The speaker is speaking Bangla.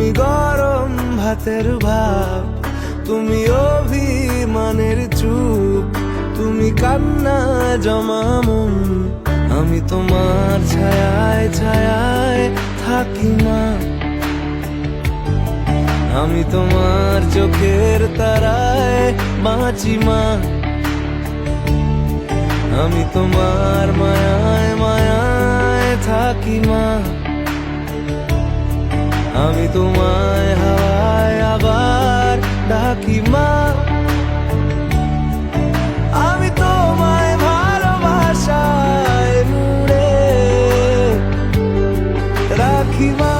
তুমি গরম ভাতের ভাব, তুমি অভিমানের চুপ, তুমি কান্না জমা মন। আমি তোমার ছায়ায় ছায়ায় থাকি মা, আমি তোমার চোখের তারায় বাঁচি মা, আমি তোমার মায়ায় মায়ায় থাকি মা, আমি তোমায় হাওয়ায় আবার ডাকি মা, আমি তোমায় ভালোবাসায় মুড়ে রাখি মা।